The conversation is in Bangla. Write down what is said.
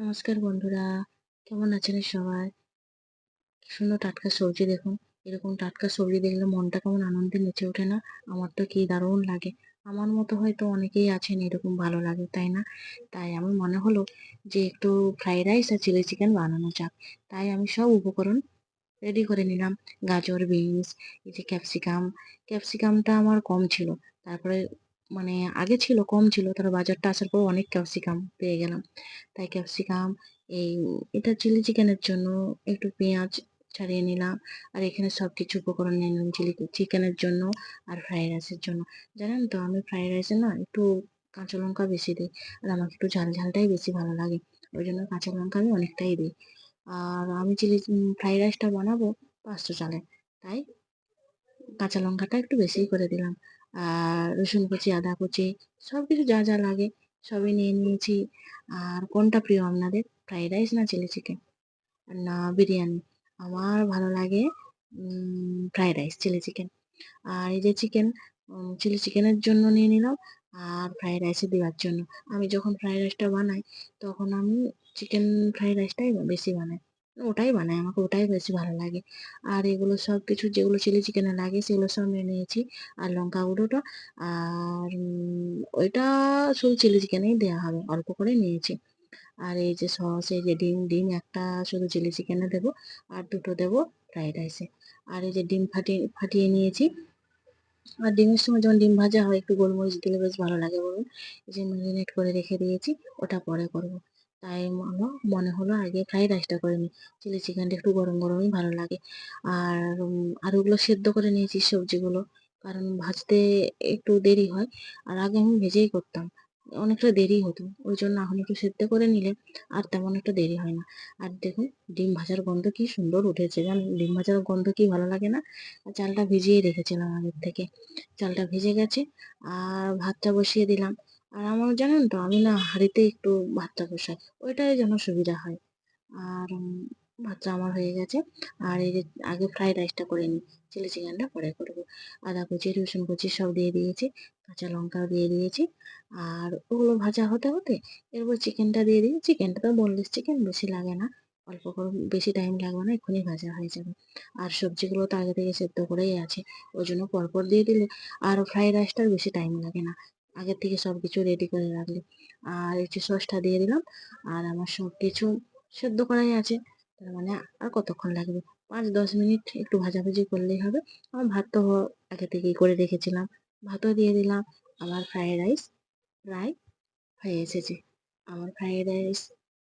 নমস্কার বন্ধুরা, কেমন আছেন সবাই? কি সুন্দর টাটকা সবজি দেখুন। এরকম টাটকা সবজি দেখলে মনটা কেমন আনন্দে নেচে ওঠে না? আমার তো কি দারুণ লাগে। আমার মতো হয়তো অনেকেই আছেন এরকম ভালো লাগে, তাই না? তাই আমার মনে হলো যে একটু ফ্রাইড রাইস আর চিলি চিকেন বানানো যাক। তাই আমি সব উপকরণ রেডি করে নিলাম। গাজর, বিনস, এই যে ক্যাপসিকামটা আমার কম ছিল। তারপরে মানে আগে ছিল, কম ছিল। তারপর বাজারটা আসার পর অনেক ক্যাপসিকাম পেয়ে গেলাম। তাই ক্যাপসিকাম এই এটা চিলি চিকেনের জন্য একটু পেঁয়াজ ছাড়িয়ে নিলাম। আর এখানে সবকিছু উপকরণ নিয়ে নিলাম চিলি চিকেনের জন্য আর ফ্রাইড রাইসের জন্য। জানেন তো আমি ফ্রাইড রাইসে না একটু কাঁচা লঙ্কা বেশি দিই। আর আমাকে একটু ঝাল ঝালটাই বেশি ভালো লাগে। ওই জন্য কাঁচা লঙ্কা আমি অনেকটাই দিই। আর আমি ফ্রাইড রাইসটা বানাবো 500 চালে, তাই কাঁচা লঙ্কাটা একটু বেশিই করে দিলাম। আর রসুন কুচি, আদা কুচি সবকিছু যা যা লাগে সবই নিয়ে নিয়েছি। আর কোনটা প্রিয় আপনাদের, ফ্রাইড রাইস না চিলি চিকেন না বিরিয়ানি? আমার ভালো লাগে ফ্রাইড রাইস, চিলি চিকেন। আর এই যে চিকেন, চিলি চিকেনের জন্য নিয়ে নিলাম আর ফ্রাইড রাইসে দেওয়ার জন্য। আমি যখন ফ্রাইড রাইসটা বানাই তখন আমি চিকেন ফ্রাইড রাইসটাই বেশি বানাই। ওটাই বানাই, আমাকে ওটাই বেশি ভালো লাগে। আর এগুলো সব কিছু যেগুলো চিলি চিকেনে লাগে সেগুলো সব নিয়ে নিয়েছি। আর লঙ্কা গুঁড়োটা আর ওইটা শুধু চিলি চিকেনেই দেওয়া হবে, অল্প করে নিয়েছি। আর এই যে সস, এই যে ডিম ডিম একটা শুধু চিলি চিকেনে দেবো আর দুটো দেবো ফ্রাইড রাইসে। আর এই যে ডিম ফাটিয়ে ফাটিয়ে নিয়েছি। আর ডিমের সময় যখন ডিম ভাজা হয় একটু গোলমরিচ দিলে বেশ ভালো লাগে বলুন। এই যে ম্যারিনেট করে রেখে দিয়েছি, ওটা পরে করব। তাই মনে হলো আগে ফ্রাইড রাইসটা করে নিই। চিলি চিকেনটা একটু গরম গরমই ভালো লাগে। আর আর ওগুলো সেদ্ধ করে নিয়েছি সবজিগুলো, কারণ ভাজতে একটু দেরি হয়। আর আগে আমি ভেজেই করতাম, অনেকটা দেরি হতো। ওই জন্য এখন একটু সেদ্ধ করে নিলে আর তেমন একটা দেরি হয় না। আর দেখুন ডিম ভাজার গন্ধ কি সুন্দর উঠেছে, জানেন ডিম ভাজার গন্ধ কি ভালো লাগে না? আর চালটা ভিজিয়ে রেখেছিলাম আগের থেকে, চালটা ভিজে গেছে। আর ভাতটা বসিয়ে দিলাম। আর আমার জানেন তো আমি না হাঁড়িতে একটু ভাতটা বসাই, ওইটাই যেন সুবিধা হয়। আর ভাতটা আমার হয়ে গেছে। আর এই যে আগে ফ্রাইড রাইসটা করে নিই, চিলি চিকেনটা পরে করবো। আদা কুচি, রসুন কুচি সব দিয়ে দিয়েছি, কাঁচা লঙ্কাও দিয়ে দিয়েছি। আর ওগুলো ভাজা হতে হতে এরপর চিকেনটা দিয়ে দিই। চিকেনটা তো বোনলেস চিকেন, বেশি লাগে না, অল্প করে, বেশি টাইম লাগবে না, এক্ষুনি ভাজা হয়ে যাবে। আর সবজিগুলো তো আগে থেকে সেদ্ধ করেই আছে, ওই জন্য পরপর দিয়ে দিলে আর ফ্রাইড রাইসটার বেশি টাইম লাগে না, আগের থেকে সব কিছু রেডি করে রাখলে। আর এই যে সসটা দিয়ে দিলাম। আর আমার সব কিছু সেদ্ধ করাই আছে, তার মানে আর কতক্ষণ লাগবে, 5-10 মিনিট একটু ভাজাভাজি করলেই হবে। আমার ভাত তো আগে থেকেই করে রেখেছিলাম, ভাতও দিয়ে দিলাম। আমার ফ্রাইড রাইস প্রায় হয়ে এসেছে। আমার ফ্রাইড রাইস